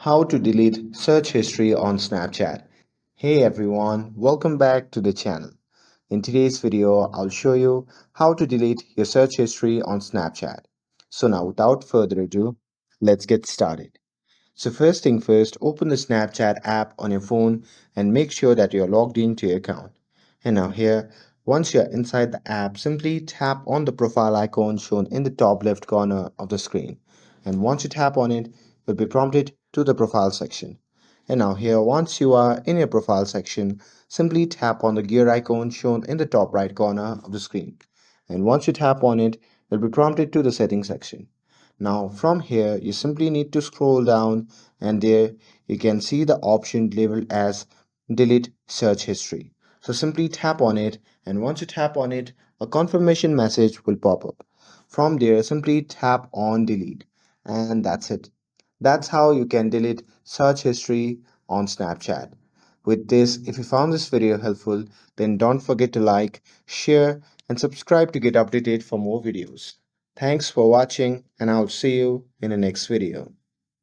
How to delete search history on Snapchat. Hey everyone, welcome back to the channel. In today's video, I'll show you how to delete your search history on Snapchat. So now without further ado, let's get started. So first thing first, open the Snapchat app on your phone and make sure that you're logged into your account. And now here, once you're inside the app, simply tap on the profile icon shown in the top left corner of the screen. And once you tap on it, you'll be prompted to the profile section. And now here, once you are in your profile section, simply tap on the gear icon shown in the top right corner of the screen. And once you tap on it, you'll be prompted to the settings section. Now from here you simply need to scroll down and there you can see the option labeled as delete search history. So simply tap on it, and once you tap on it a confirmation message will pop up. From there simply tap on delete, and that's it. That's how you can delete search history on Snapchat. With this, if you found this video helpful, then don't forget to like, share and subscribe to get updated for more videos. Thanks for watching, and I'll see you in the next video.